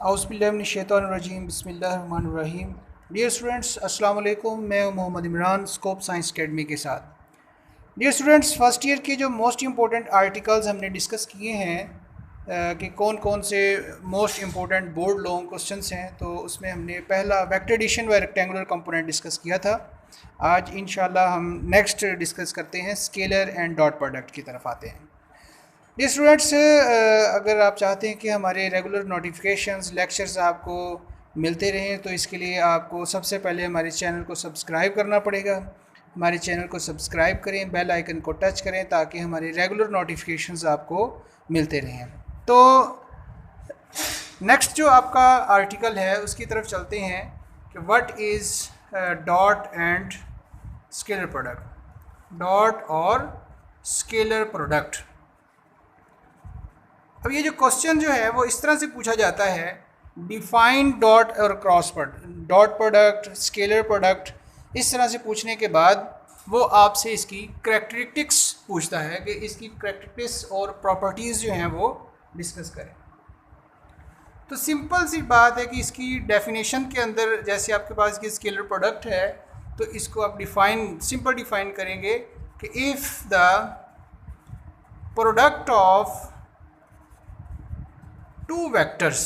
औज़ुबिल्लाहिमिनश्शैतानिर्रजीम बिस्मिल्लाहिर्रहमानिर्रहीम। Dear students, अस्सलाम वालेकुम। मैं हूं Mohammad Imran, Scope Science Academy के साथ। डियर स्टूडेंट्स, फ़र्स्ट ईयर के जो मोस्ट इम्पोर्टेंट आर्टिकल्स हमने डिस्कस किए हैं कि कौन कौन से most important board long questions हैं, तो उसमें हमने पहला वेक्टर एडिशन व रेक्टेंगुलर कंपोनेंट डिस्कस किया था। आज इंशाल्लाह हम नेक्स्ट डिस्कस करते हैं स्केलर एंड डॉट प्रोडक्ट की तरफ आते हैं। जी स्टूडेंट्स, अगर आप चाहते हैं कि हमारे रेगुलर नोटिफिकेशंस लेक्चर्स आपको मिलते रहें, तो इसके लिए आपको सबसे पहले हमारे चैनल को सब्सक्राइब करना पड़ेगा। हमारे चैनल को सब्सक्राइब करें, बेल आइकन को टच करें ताकि हमारे रेगुलर नोटिफिकेशंस आपको मिलते रहें। तो नेक्स्ट जो आपका आर्टिकल है उसकी तरफ चलते हैं कि what is dot and scalar product. Dot और स्केलर प्रोडक्ट। अब ये जो क्वेश्चन जो है वो इस तरह से पूछा जाता है, डिफाइन डॉट और cross product, dot product, scalar product. इस तरह से पूछने के बाद वो आपसे इसकी करैक्टरिस्टिक्स पूछता है कि इसकी करैक्टरिस्टिक्स और प्रॉपर्टीज़ जो हैं वो डिस्कस करें। तो सिंपल सी बात है कि इसकी डेफिनेशन के अंदर, जैसे आपके पास ये स्केलर प्रोडक्ट है, तो इसको आप सिंपल डिफाइन करेंगे कि if the product of two vectors,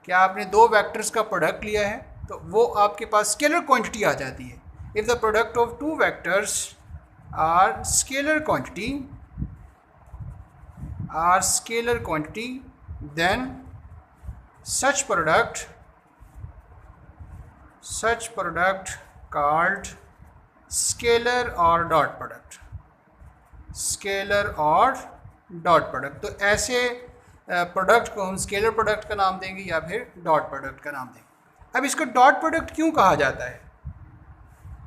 क्या आपने दो वेक्टर्स का प्रोडक्ट लिया है तो वो आपके पास स्केलर क्वांटिटी आ जाती है। If the product of two vectors are scalar quantity then such product called scalar or dot product। Scalar और डॉट प्रोडक्ट, तो ऐसे प्रोडक्ट को हम स्केलर प्रोडक्ट का नाम देंगे या फिर डॉट प्रोडक्ट का नाम देंगे। अब इसको डॉट प्रोडक्ट क्यों कहा जाता है?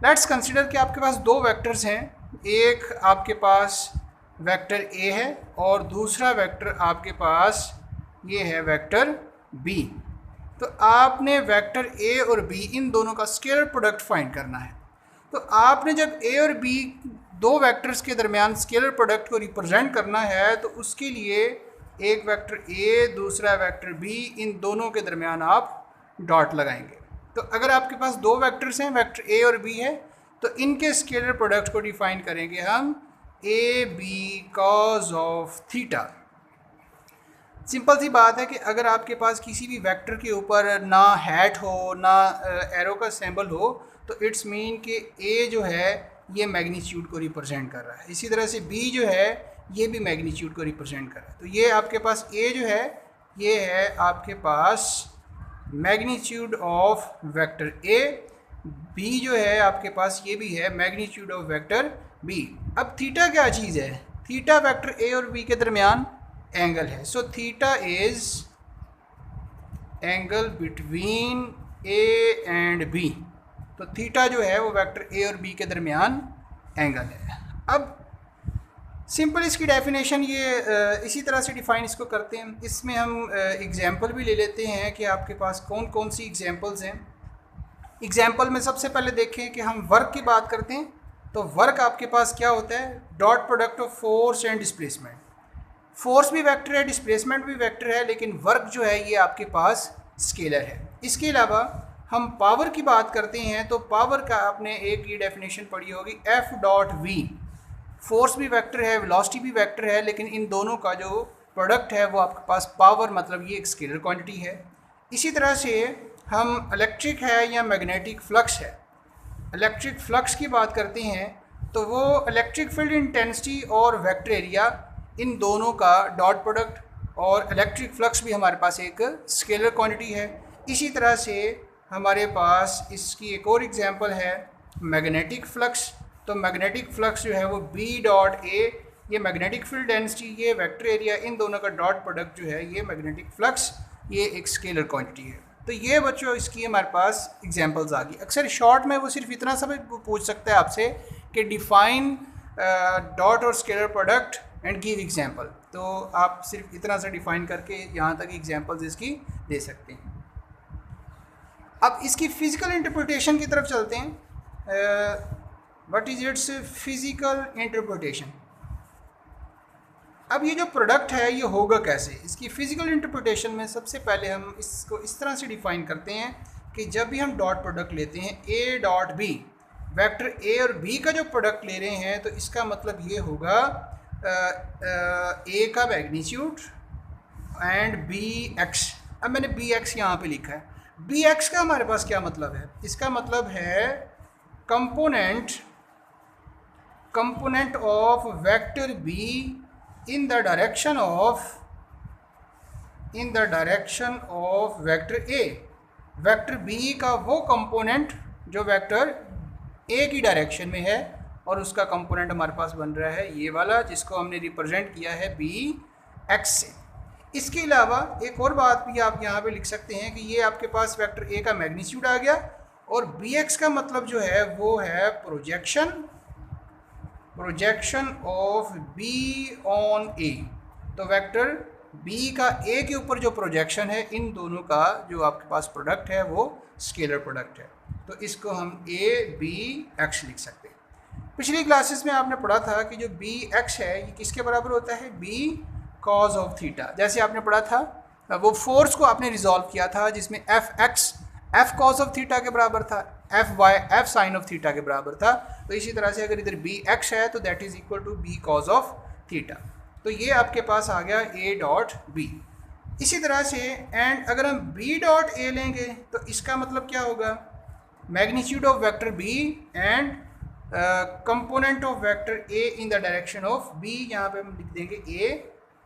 लेट्स कंसिडर कि आपके पास दो वेक्टर्स हैं, एक आपके पास वेक्टर ए है और दूसरा वेक्टर आपके पास ये है वेक्टर बी। तो आपने वेक्टर ए और बी इन दोनों का स्केलर प्रोडक्ट फाइंड करना है। तो आपने जब ए और बी दो वेक्टर्स के दरमियान स्केलर प्रोडक्ट को रिप्रेजेंट करना है, तो उसके लिए एक वेक्टर ए दूसरा वेक्टर बी, इन दोनों के दरमियान आप डॉट लगाएंगे। तो अगर आपके पास दो वेक्टर्स हैं, वेक्टर ए और बी है, तो इनके स्केलर प्रोडक्ट को डिफाइन करेंगे हम A B cos of theta. Simple सी बात है कि अगर आपके पास किसी भी वेक्टर के ऊपर ना हैट हो ना एरो का सिंबल हो, तो इट्स मीन कि ए जो है ये मैग्नीट्यूड को रिप्रेजेंट कर रहा है, इसी तरह से बी जो है ये भी मैग्नीट्यूड को रिप्रेजेंट कर रहा है। तो ये आपके पास ए जो है ये है आपके पास magnitude of vector A, B जो है आपके पास ये भी है मैग्नीट्यूड ऑफ वेक्टर बी। अब थीटा क्या चीज़ है? थीटा वेक्टर ए और बी के दरमियान एंगल है। So theta is angle between A and B. तो थीटा जो है वो वेक्टर ए और बी के दरमियान एंगल है। अब सिंपल इसकी डेफिनेशन ये इसी तरह से डिफाइन इसको करते हैं। इसमें हम एग्जांपल भी ले लेते हैं कि आपके पास कौन कौन सी एग्जांपल्स हैं। एग्जांपल में सबसे पहले देखें कि हम वर्क की बात करते हैं, तो वर्क आपके पास क्या होता है? Dot product of force and displacement. Force भी वेक्टर है, डिस्प्लेसमेंट भी वेक्टर है, लेकिन वर्क जो है ये आपके पास स्केलर है। इसके अलावा हम पावर की बात करते हैं, तो पावर का आपने एक ये डेफिनेशन पढ़ी होगी, एफ डॉट वी। फोर्स भी वेक्टर है, वेलोसिटी भी वेक्टर है, लेकिन इन दोनों का जो प्रोडक्ट है वो आपके पास पावर, मतलब ये एक स्केलर क्वांटिटी है। इसी तरह से हम इलेक्ट्रिक है या मैग्नेटिक फ्लक्स है, इलेक्ट्रिक फ्लक्स की बात करते हैं, तो वो इलेक्ट्रिक फील्ड इंटेंसिटी और वेक्टर एरिया, इन दोनों का डॉट प्रोडक्ट, और इलेक्ट्रिक फ्लक्स भी हमारे पास एक स्केलर क्वांटिटी है। इसी तरह से हमारे पास इसकी एक और एग्जांपल है मैग्नेटिक फ्लक्स। तो मैग्नेटिक फ्लक्स जो है वो बी डॉट ए, ये मैग्नेटिक फील्ड डेंसिटी, ये वेक्टर एरिया, इन दोनों का डॉट प्रोडक्ट जो है ये मैग्नेटिक फ्लक्स, ये एक स्केलर क्वांटिटी है। तो ये बच्चों इसकी हमारे पास एग्जांपल्स आ गई। अक्सर शॉर्ट में वो सिर्फ इतना सा भी पूछ सकता है आपसे कि डिफाइन डॉट और scalar product and give example. तो आप सिर्फ इतना सा डिफाइन करके यहाँ तक एग्जांपल्स इसकी दे सकते हैं। अब इसकी फ़िज़िकल इंटरप्रिटेशन की तरफ चलते हैं। What is it's physical interpretation? अब ये जो प्रोडक्ट है ये होगा कैसे, इसकी फिजिकल इंटरप्रिटेशन में सबसे पहले हम इसको इस तरह से डिफाइन करते हैं कि जब भी हम डॉट प्रोडक्ट लेते हैं A dot B, vector A और बी का जो प्रोडक्ट ले रहे हैं, तो इसका मतलब ये होगा ए का मैग्नीट्यूड एंड बी एक्स। अब मैंने बी एक्स यहाँ पर लिखा है, बी एक्स का हमारे पास क्या मतलब है, इसका मतलब है component of vector B in the direction of vector A, vector B का वो कंपोनेंट जो वेक्टर A की डायरेक्शन में है, और उसका कंपोनेंट हमारे पास बन रहा है ये वाला, जिसको हमने रिप्रेजेंट किया है बी एक्स से। इसके अलावा एक और बात भी आप यहाँ पे लिख सकते हैं कि ये आपके पास वेक्टर A का मैग्नीट्यूड आ गया, और बी एक्स का मतलब जो है वो है projection of B on A। तो वेक्टर B का A के ऊपर जो प्रोजेक्शन है, इन दोनों का जो आपके पास प्रोडक्ट है वो स्केलर प्रोडक्ट है, तो इसको हम ABX लिख सकते हैं। पिछली क्लासेस में आपने पढ़ा था कि जो BX है ये किसके बराबर होता है, B cos ऑफ थीटा। जैसे आपने पढ़ा था वो फोर्स को आपने रिजॉल्व किया था जिसमें FX F cos of theta के बराबर था, FY F sine of theta के बराबर था। तो इसी तरह से अगर इधर BX है तो that is equal to B cos of theta. तो ये आपके पास आ गया A डॉट B। इसी तरह से एंड अगर हम B डॉट A लेंगे तो इसका मतलब क्या होगा, magnitude of vector B and component of vector A in the direction of B, यहाँ पे हम लिख देंगे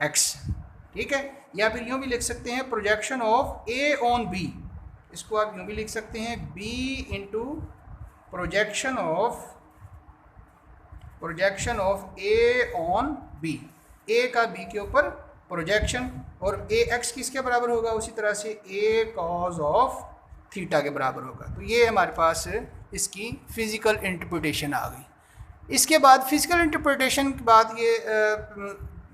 AX, ठीक है। या फिर यूँ भी लिख सकते हैं projection of A on B, इसको आप यूँ भी लिख सकते हैं B into projection of A on B, A का B के ऊपर प्रोजेक्शन, और AX किसके बराबर होगा, उसी तरह से A cos ऑफ थीटा के बराबर होगा। तो ये हमारे पास इसकी फिज़िकल इंटरप्रिटेशन आ गई। इसके बाद फिज़िकल इंटरप्रिटेशन के बाद ये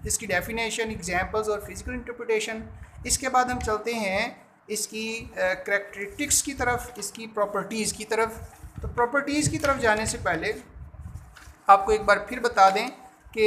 इसकी डेफिनेशन, एग्जांपल्स और फिज़िकल इंटरप्रिटेशन। इसके बाद हम चलते हैं इसकी करैक्टरिस्टिक्स की तरफ, इसकी प्रॉपर्टीज़ की तरफ। तो प्रॉपर्टीज़ की तरफ जाने से पहले आपको एक बार फिर बता दें कि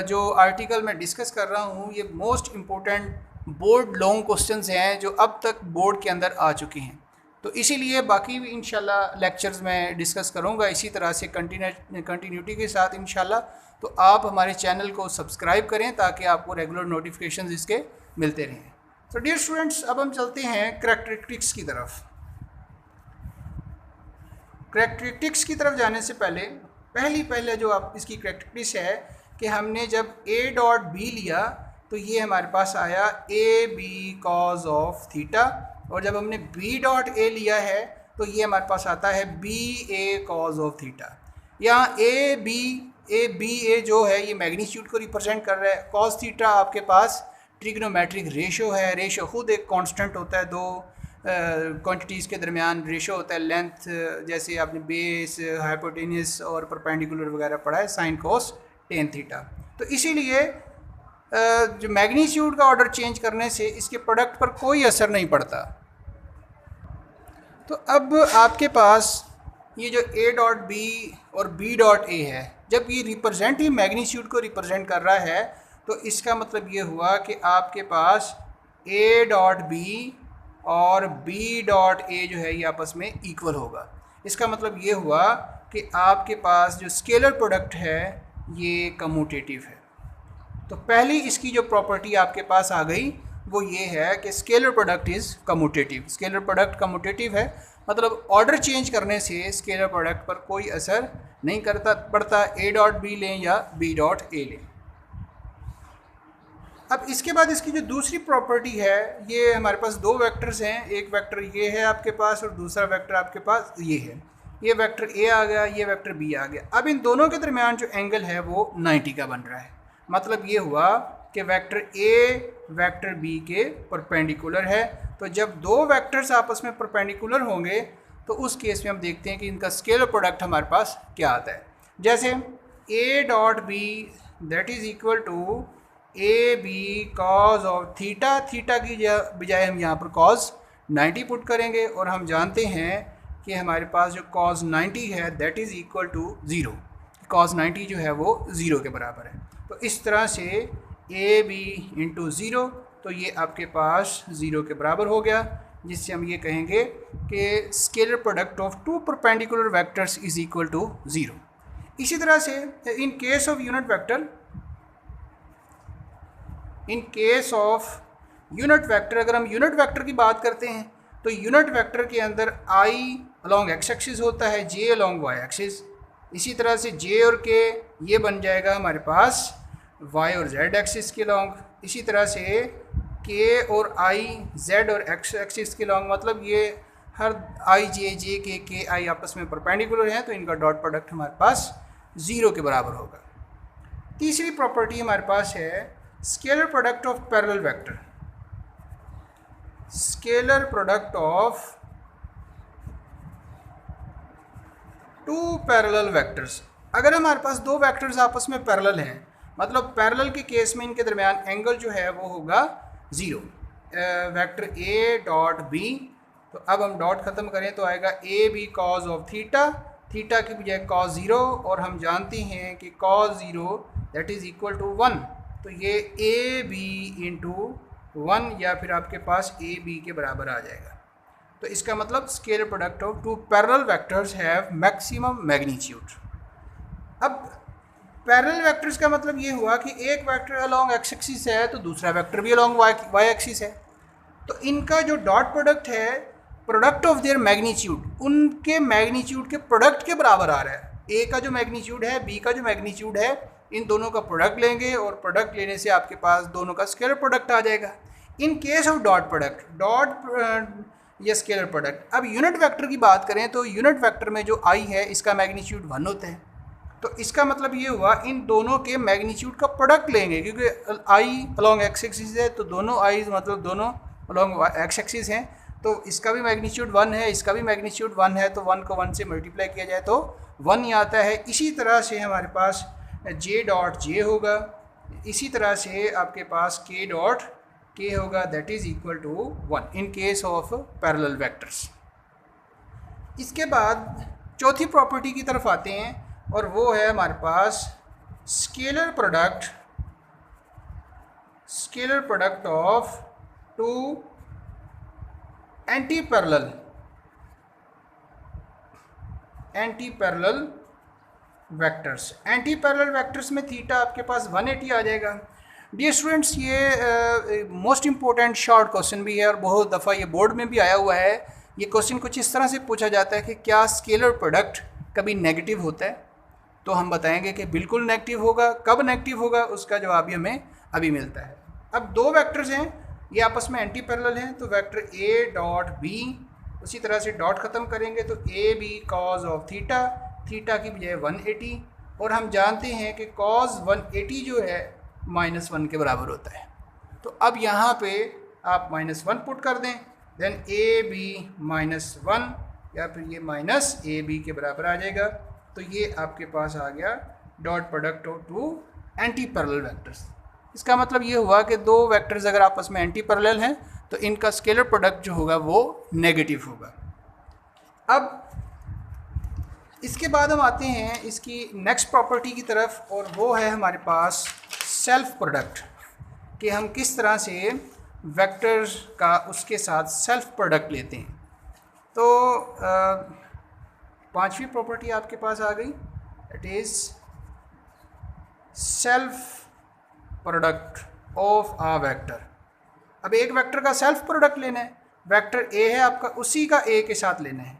जो आर्टिकल मैं डिस्कस कर रहा हूँ ये most important board long questions हैं जो अब तक बोर्ड के अंदर आ चुके हैं। तो इसीलिए बाकी भी इंशाल्लाह लेक्चर्स में डिस्कस करूँगा इसी तरह से कंटिन्यूटी के साथ इंशाल्लाह। तो आप हमारे चैनल को सब्सक्राइब करें ताकि आपको रेगुलर नोटिफिकेशंस इसके मिलते रहें। तो डियर स्टूडेंट्स, अब हम चलते हैं करैक्टरिस्टिक्स की तरफ। करैक्टरिस्टिक्स की तरफ जाने से पहले जो आप इसकी करैक्टरिस्टिक्स है कि हमने जब A डॉट B लिया तो ये हमारे पास आया AB cos ऑफ थीटा, और जब हमने B डॉट A लिया है तो ये हमारे पास आता है BA cos ऑफ थीटा। यहाँ ABA जो है ये मैग्नीट्यूड को रिप्रेजेंट कर रहा है, cos थीटा आपके पास ट्रिग्नोमेट्रिक रेशो है, रेशो खुद एक कांस्टेंट होता है, दो क्वांटिटीज़ के दरमियान रेशो होता है, लेंथ जैसे आपने बेस, हाइपोटेन्यूस और परपेंडिकुलर वगैरह पढ़ा है, साइन कोस टेन थीटा। तो इसीलिए जो मैग्नीट्यूड का ऑर्डर चेंज करने से इसके प्रोडक्ट पर कोई असर नहीं पड़ता। तो अब आपके पास ये जो A डॉट B और B डॉट A है, जब ये रिप्रेजेंट ही मैग्नीट्यूड को रिप्रेजेंट कर रहा है तो इसका मतलब ये हुआ कि आपके पास A डॉट B और B डॉट A जो है ये आपस में इक्वल होगा। इसका मतलब ये हुआ कि आपके पास जो स्केलर प्रोडक्ट है ये कम्यूटेटिव है। तो पहली इसकी जो प्रॉपर्टी आपके पास आ गई वो ये है कि scalar product is commutative. Scalar product commutative है, मतलब ऑर्डर चेंज करने से स्केलर प्रोडक्ट पर कोई असर नहीं पड़ता, A डॉट B लें या B डॉट A लें। अब इसके बाद इसकी जो दूसरी प्रॉपर्टी है, ये हमारे पास दो वेक्टर्स हैं, एक वेक्टर ये है आपके पास और दूसरा वेक्टर आपके पास ये है। ये वेक्टर A आ गया, ये वेक्टर B आ गया। अब इन दोनों के दरमियान जो एंगल है वो 90 का बन रहा है। मतलब ये हुआ कि वेक्टर A वेक्टर B के परपेंडिकुलर है। तो जब दो वेक्टर्स आपस में परपेंडिकुलर होंगे तो उस केस में हम देखते हैं कि इनका स्केलर प्रोडक्ट हमारे पास क्या आता है। जैसे A dot B that is equal to AB cos of theta, theta की बजाय हम यहाँ पर cos 90 पुट करेंगे, और हम जानते हैं कि हमारे पास जो cos 90 है that is equal to 0। cos 90 जो है वो 0 के बराबर है। तो इस तरह से ए बी इंटू ज़ीरो, तो ये आपके पास ज़ीरो के बराबर हो गया, जिससे हम ये कहेंगे कि scalar product of two perpendicular vectors is equal to zero. इसी तरह से in case of unit vector, in case of unit vector, अगर हम यूनिट वेक्टर की बात करते हैं तो यूनिट वेक्टर के अंदर आई अलॉन्ग एक्स एक्सिस होता है, जे अलॉन्ग वाई एक्सिस। इसी तरह से जे और के ये बन जाएगा हमारे पास वाई और जेड एक्सिस के अलॉन्ग। इसी तरह से के और आई जेड और एक्स एक्सिस के अलॉन्ग, मतलब ये हर आई जे के आई आपस में परपेंडिकुलर हैं, तो इनका डॉट प्रोडक्ट हमारे पास ज़ीरो के बराबर होगा। तीसरी प्रॉपर्टी हमारे पास है scalar product of parallel vector. Scalar product of two parallel vectors. अगर हमारे पास दो वेक्टर्स आपस में पैरेलल हैं, मतलब पैरेलल के केस में इनके दरमियान एंगल जो है वो होगा zero. Vector A dot B, तो अब हम डॉट ख़त्म करें तो आएगा A B cos of theta, theta की बजाय कॉस ज़ीरो, और हम जानते हैं कि cos zero that is equal to one, तो ये ए बी इंटू वन या फिर आपके पास ए बी के बराबर आ जाएगा। तो इसका मतलब scalar product of two parallel vectors have maximum magnitude. अब पैरेलल वेक्टर्स का मतलब ये हुआ कि एक वेक्टर अलोंग एक्स एक्सिस है तो दूसरा वेक्टर भी अलोंग वाई एक्सिस है, तो इनका जो डॉट प्रोडक्ट है, प्रोडक्ट ऑफ देयर मैग्नीट्यूड, उनके मैग्नीट्यूड के प्रोडक्ट के बराबर आ रहा है। ए का जो मैग्नीट्यूड है, बी का जो मैग्नीट्यूड है, इन दोनों का प्रोडक्ट लेंगे और प्रोडक्ट लेने से आपके पास दोनों का स्केलर प्रोडक्ट आ जाएगा। इन case of dot product, dot या स्केलर प्रोडक्ट। अब यूनिट वेक्टर की बात करें तो यूनिट वेक्टर में जो आई है इसका मैग्नीट्यूड 1 होता है, तो इसका मतलब ये हुआ इन दोनों के मैग्नीट्यूड का प्रोडक्ट लेंगे, क्योंकि आई अलोंग एक्स एक्सिस है तो दोनों आई मतलब दोनों अलोंग एक्स एक्सिस हैं, तो इसका भी मैग्नीट्यूड 1 है, इसका भी मैग्नीट्यूड 1 है, तो 1 को 1 से मल्टीप्लाई किया जाए तो 1 ही आता है। इसी तरह से हमारे पास जे डॉट जे होगा, इसी तरह से आपके पास के डॉट के होगा, that is equal to 1 in case of parallel vectors. इसके बाद चौथी प्रॉपर्टी की तरफ आते हैं और वो है हमारे पास scalar product of two anti parallel vectors. Anti parallel vectors में थीटा आपके पास 180 आ जाएगा। डियर स्टूडेंट्स, ये मोस्ट इम्पोर्टेंट शॉर्ट क्वेश्चन भी है और बहुत दफ़ा ये बोर्ड में भी आया हुआ है। ये क्वेश्चन कुछ इस तरह से पूछा जाता है कि क्या स्केलर प्रोडक्ट कभी नेगेटिव होता है, तो हम बताएंगे कि बिल्कुल नेगेटिव होगा। कब नेगेटिव होगा उसका जवाब भी हमें अभी मिलता है। अब दो वेक्टर्स हैं, ये आपस में एंटी पैरेलल हैं, तो वेक्टर ए डॉट बी, उसी तरह से डॉट ख़त्म करेंगे तो A B cos of theta, theta की बजाय 180, और हम जानते हैं कि कॉज 180 जो है -1 के बराबर होता है। तो अब यहाँ पे आप -1 पुट कर दें, देन ए बी -1 या फिर ये माइनस ए बी के बराबर आ जाएगा। तो ये आपके पास आ गया dot product of two anti parallel vectors. इसका मतलब ये हुआ कि दो वेक्टर्स अगर आपस में एंटी पैरेलल हैं तो इनका स्केलर प्रोडक्ट जो होगा वो नेगेटिव होगा। अब इसके बाद हम आते हैं इसकी नेक्स्ट प्रॉपर्टी की तरफ, और वो है हमारे पास सेल्फ प्रोडक्ट, कि हम किस तरह से वेक्टर्स का उसके साथ सेल्फ प्रोडक्ट लेते हैं। तो पांचवी प्रॉपर्टी आपके पास आ गई, it is self product of a vector. अब एक वेक्टर का सेल्फ प्रोडक्ट लेना है, वेक्टर ए है आपका, उसी का ए के साथ लेना है,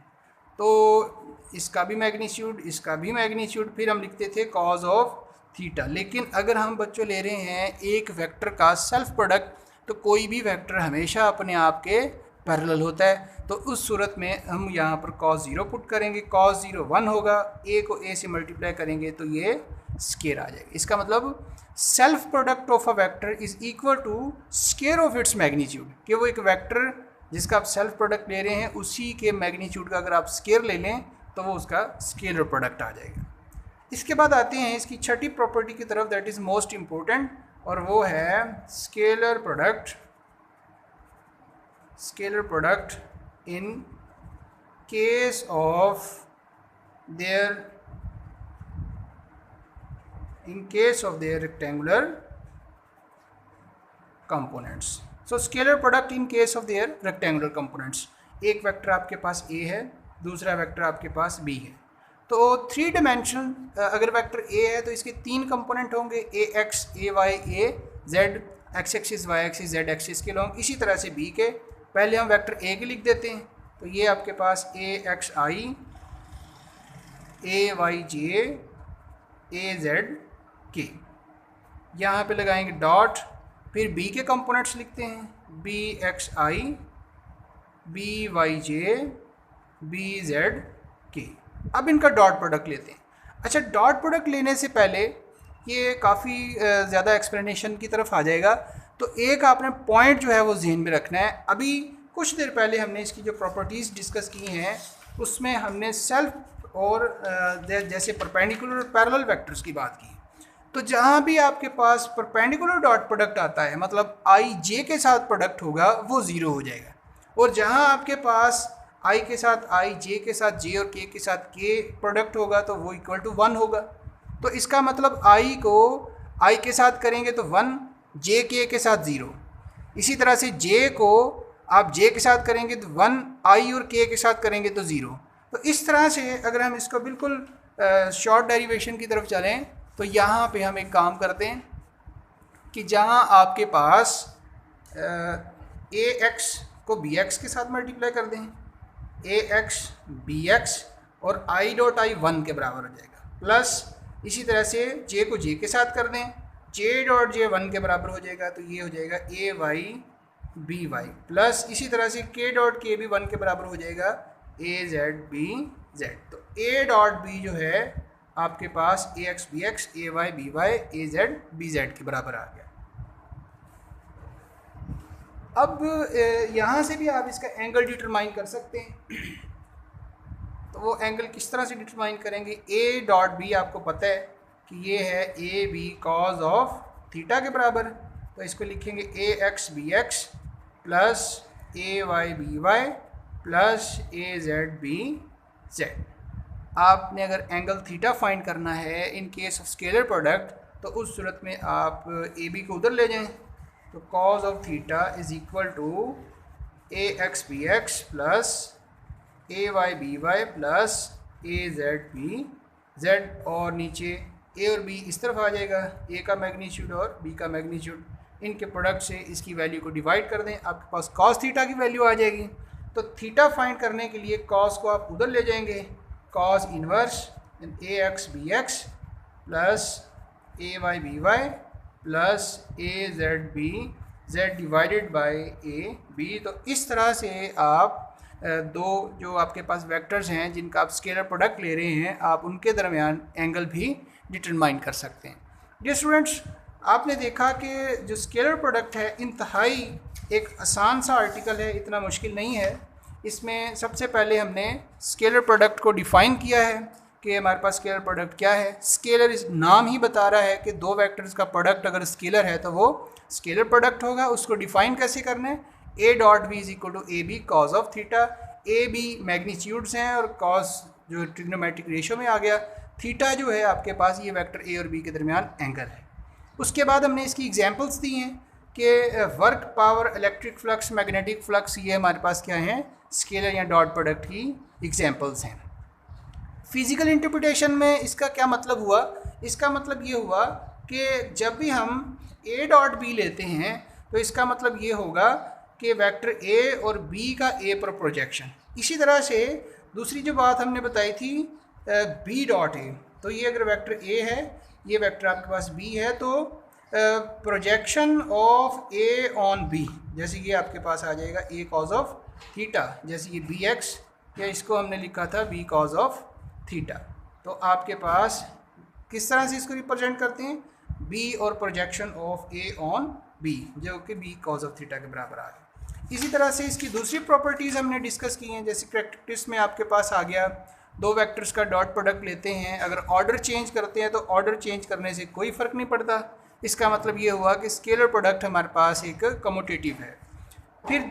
तो इसका भी मैग्नीट्यूड, इसका भी मैग्नीट्यूड, फिर हम लिखते थे कॉज ऑफ थीटा। लेकिन अगर हम बच्चों ले रहे हैं एक वेक्टर का सेल्फ प्रोडक्ट, तो कोई भी वेक्टर हमेशा अपने आप के पैरेलल होता है, तो उस सूरत में हम यहाँ पर cos 0 पुट करेंगे, cos 0 1 होगा, a को a से मल्टीप्लाई करेंगे तो ये स्केयर आ जाएगा। इसका मतलब self product of a vector is equal to square of its magnitude, कि वो एक वेक्टर जिसका आप सेल्फ प्रोडक्ट ले रहे हैं उसी के मैग्नीट्यूड का अगर आप स्केयर ले लें तो वो उसका स्केलर प्रोडक्ट आ जाएगा। इसके बाद आते हैं इसकी छठी प्रॉपर्टी की तरफ, दैट इज़ मोस्ट इम्पोर्टेंट, और वो है scalar product in case of their rectangular components. So scalar product in case of their rectangular components, एक वेक्टर आपके पास ए है, दूसरा वेक्टर आपके पास बी है। तो 3 डायमेंशनल अगर वेक्टर ए है तो इसके 3 कंपोनेंट होंगे, A X, A Y, A Z, X axis, Y axis, Z axis के लॉन्ग। इसी तरह से बी के पहले हम वेक्टर ए के लिख देते हैं, तो ये आपके पास ए एक्स आई, ए वाई जे, ए जेड के, यहाँ पे लगाएंगे डॉट। फिर बी के कंपोनेंट्स लिखते हैं, बी एक्स आई, बी वाई जे, बी जेड के। अब इनका डॉट प्रोडक्ट लेते हैं। अच्छा, डॉट प्रोडक्ट लेने से पहले ये काफ़ी ज़्यादा एक्सप्लेनेशन की तरफ आ जाएगा, तो एक आपने पॉइंट जो है वो जहन में रखना है। अभी कुछ देर पहले हमने इसकी जो प्रॉपर्टीज़ डिस्कस की हैं उसमें हमने सेल्फ और जैसे परपेंडिकुलर और पैरेलल वेक्टर्स की बात की। तो जहाँ भी आपके पास परपेंडिकुलर डॉट प्रोडक्ट आता है, मतलब आई जे के साथ प्रोडक्ट होगा, वो ज़ीरो हो जाएगा। और जहाँ आपके पास आई के साथ आई, जे के साथ जे और के के साथ के प्रोडक्ट होगा तो वो इक्वल टू 1 होगा। तो इसका मतलब आई को आई के साथ करेंगे तो 1, जे के साथ 0। इसी तरह से जे को आप जे के साथ करेंगे तो 1, आई और के साथ करेंगे तो 0। तो इस तरह से अगर हम इसको बिल्कुल शॉर्ट डेरिवेशन की तरफ चलें तो यहाँ पे हम एक काम करते हैं कि जहाँ आपके पास ए एक्स को बी एक्स के साथ मल्टीप्लाई कर दें, ए एक्स बी एक्स और आई डॉट आई 1 के बराबर हो जाएगा, प्लस इसी तरह से जे को जे के साथ कर दें, जे डॉट जे 1 के बराबर हो जाएगा, तो ये हो जाएगा ए वाई बी वाई, प्लस इसी तरह से के डॉट के भी 1 के बराबर हो जाएगा, ए जेड बी जेड। तो ए डॉट बी जो है आपके पास ए x B x, A y B Y, A z B Z के बराबर आ गया। अब यहाँ से भी आप इसका एंगल डिटरमाइन कर सकते हैं। तो वो एंगल किस तरह से डिटरमाइन करेंगे, ए डॉट बी आपको पता है कि ये है A B cos of theta के बराबर, तो इसको लिखेंगे A x B x plus A y B y plus A z B z. आपने अगर एंगल थीटा फाइंड करना है in case of scalar product, तो उस सूरत में आप ए बी को उधर ले जाएं, तो cos of theta is equal to A x B x plus A y B y plus A z B z, और नीचे ए और बी इस तरफ आ जाएगा, ए का मैग्नीट्यूड और बी का मैग्नीट्यूड, इनके प्रोडक्ट से इसकी वैल्यू को डिवाइड कर दें, आपके पास कॉस थीटा की वैल्यू आ जाएगी। तो थीटा फाइंड करने के लिए कॉस को आप उधर ले जाएंगे, cos inverse A x B x plus A y B y plus A z B z divided by A B. तो इस तरह से आप दो जो आपके पास वेक्टर्स हैं जिनका आप स्केलर प्रोडक्ट ले रहे हैं, आप उनके दरमियान एंगल भी डिटरमाइन कर सकते हैं। डियर स्टूडेंट्स, आपने देखा कि जो स्केलर प्रोडक्ट है इंतहाई एक आसान सा आर्टिकल है, इतना मुश्किल नहीं है। इसमें सबसे पहले हमने स्केलर प्रोडक्ट को डिफ़ाइन किया है कि हमारे पास स्केलर प्रोडक्ट क्या है। स्केलर इस नाम ही बता रहा है कि दो वेक्टर्स का प्रोडक्ट अगर स्केलर है तो वो स्केलर प्रोडक्ट होगा। उसको डिफ़ाइन कैसे करना है, A dot B is equal to A B cos of theta, A B magnitudes हैं और कॉस जो ट्रिग्नोमेट्रिक रेशो में आ गया, थीटा जो है आपके पास ये वेक्टर ए और बी के दरमियान एंगल है। उसके बाद हमने इसकी एग्जांपल्स दी हैं कि work, power, electric flux, magnetic flux, ये हमारे पास क्या हैं, स्केलर या डॉट प्रोडक्ट की एग्जांपल्स हैं। फिज़िकल इंटरप्रिटेशन में इसका क्या मतलब हुआ, इसका मतलब ये हुआ कि जब भी हम ए डॉट बी लेते हैं तो इसका मतलब ये होगा कि वेक्टर ए और बी का ए पर प्रोजेक्शन। इसी तरह से दूसरी जो बात हमने बताई थी बी डॉट ए, तो ये अगर वेक्टर ए है, ये वेक्टर आपके पास बी है, तो projection of A on B, जैसे ये आपके पास आ जाएगा ए कॉज ऑफ थीटा, जैसे ये बी एक्स, या इसको हमने लिखा था बी कॉज ऑफ थीटा। तो आपके पास किस तरह से इसको रिप्रेजेंट करते हैं, बी और projection of A on B, जो कि बी कॉज ऑफ थीटा के बराबर आ गया। इसी तरह से इसकी दूसरी प्रॉपर्टीज़ हमने डिस्कस की हैं, जैसे कैरेक्टरिस्टिक्स में आपके पास आ गया, दो वेक्टर्स का डॉट प्रोडक्ट लेते हैं, अगर ऑर्डर चेंज करते हैं तो ऑर्डर चेंज करने से कोई फ़र्क नहीं पड़ता। इसका मतलब ये हुआ कि स्केलर प्रोडक्ट हमारे पास एक कम्यूटेटिव है। फिर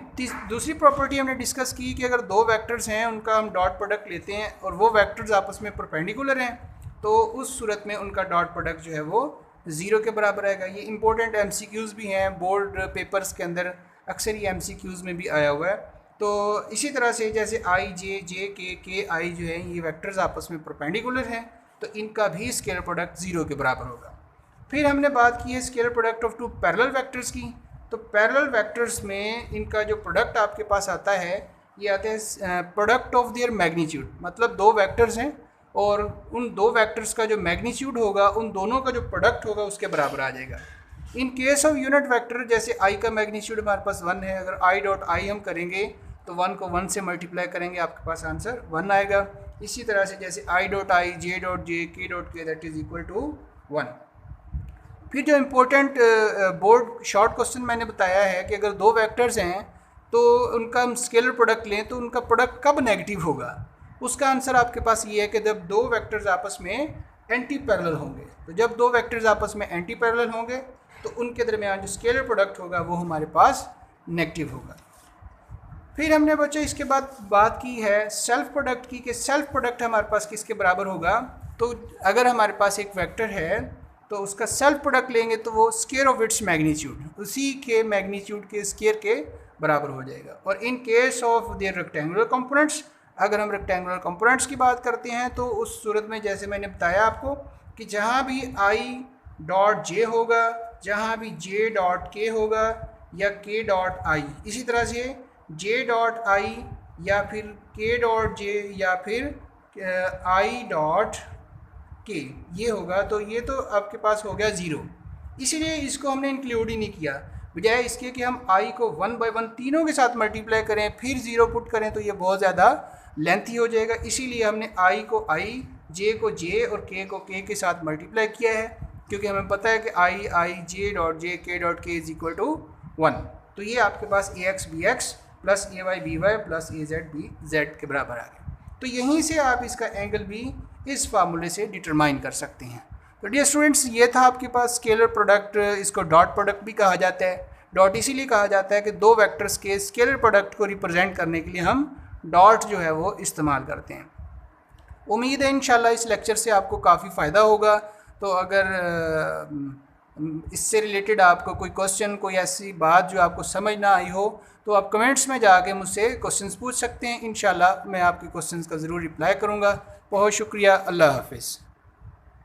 दूसरी प्रॉपर्टी हमने डिस्कस की कि अगर दो वेक्टर्स हैं उनका हम डॉट प्रोडक्ट लेते हैं और वो वेक्टर्स आपस में परपेंडिकुलर हैं, तो उस सूरत में उनका डॉट प्रोडक्ट जो है वो ज़ीरो के बराबर आएगा। ये इंपॉर्टेंट MCQs भी हैं बोर्ड पेपर्स के अंदर, अक्सर ये MCQs में भी आया हुआ है। तो इसी तरह से जैसे I J J K I जो है ये वेक्टर्स आपस में परपेंडिकुलर हैं, तो इनका भी स्केलर प्रोडक्ट ज़ीरो के बराबर होगा। फिर हमने बात की है scalar product of two parallel vectors की। तो पैरेलल वेक्टर्स में इनका जो प्रोडक्ट आपके पास आता है ये आते हैं प्रोडक्ट ऑफ देयर मैग्नीट्यूड, मतलब दो वेक्टर्स हैं और उन दो वेक्टर्स का जो मैग्नीट्यूड होगा उन दोनों का जो प्रोडक्ट होगा उसके बराबर आ जाएगा। इन केस ऑफ यूनिट वेक्टर जैसे I का मैग्नीट्यूड हमारे पास 1 है, अगर I डॉट I हम करेंगे तो 1 को 1 से मल्टीप्लाई करेंगे, आपके पास आंसर 1 आएगा। इसी तरह से जैसे I dot I J dot J K dot K that is equal to 1। फिर जो इम्पोर्टेंट बोर्ड शॉर्ट क्वेश्चन मैंने बताया है कि अगर दो वेक्टर्स हैं तो उनका हम स्केलर प्रोडक्ट लें तो उनका प्रोडक्ट कब नेगेटिव होगा, उसका आंसर आपके पास ये है कि जब दो वेक्टर्स आपस में एंटी पैरेलल होंगे। तो जब दो वेक्टर्स आपस में एंटी पैरेलल होंगे तो उनके दरमियान जो स्केलर प्रोडक्ट होगा वो हमारे पास नेगेटिव होगा। फिर हमने बच्चों इसके बाद बात की है सेल्फ प्रोडक्ट की, कि सेल्फ प्रोडक्ट हमारे पास किसके बराबर होगा। तो अगर हमारे पास एक वेक्टर है तो उसका सेल्फ प्रोडक्ट लेंगे तो वो स्क्वायर ऑफ इट्स मैग्नीट्यूड, उसी के मैग्नीट्यूड के स्क्वायर के बराबर हो जाएगा। और इन case of their rectangular components, अगर हम रेक्टेंगुलर कंपोनेंट्स की बात करते हैं तो उस सूरत में जैसे मैंने बताया आपको कि जहाँ भी I डॉट जे होगा, जहाँ भी J डॉट के होगा या K डॉट I, इसी तरह से J डॉट I या फिर K डॉट J या फिर I डॉट के ये होगा, तो ये तो आपके पास हो गया ज़ीरो, इसीलिए इसको हमने इंक्लूड ही नहीं किया। बजाय इसके कि हम I को 1 बाई 1 तीनों के साथ मल्टीप्लाई करें फिर ज़ीरो पुट करें तो ये बहुत ज़्यादा लेंथी हो जाएगा, इसीलिए हमने I को I, J को J और K को K के साथ मल्टीप्लाई किया है, क्योंकि हमें पता है कि I J dot J K dot K is equal to 1। तो ये आपके पास AX BX plus AY BY plus AZ BZ के बराबर आ गया। तो यहीं से आप इसका एंगल भी इस फार्मूले से डिटरमाइन कर सकते हैं। तो डियर स्टूडेंट्स, ये था आपके पास स्केलर प्रोडक्ट, इसको डॉट प्रोडक्ट भी कहा जाता है। डॉट इसीलिए कहा जाता है कि दो वेक्टर्स के स्केलर प्रोडक्ट को रिप्रेजेंट करने के लिए हम डॉट जो है वो इस्तेमाल करते हैं। उम्मीद है इंशाल्लाह इस लेक्चर से आपको काफ़ी फ़ायदा होगा। तो अगर इससे रिलेटेड आपको कोई क्वेश्चन, कोई ऐसी बात जो आपको समझ ना आई हो तो आप कमेंट्स में जाके मुझसे क्वेश्चंस पूछ सकते हैं। इंशाल्लाह मैं आपके क्वेश्चंस का ज़रूर रिप्लाई करूँगा। बहुत शुक्रिया। अल्लाह हाफिज़।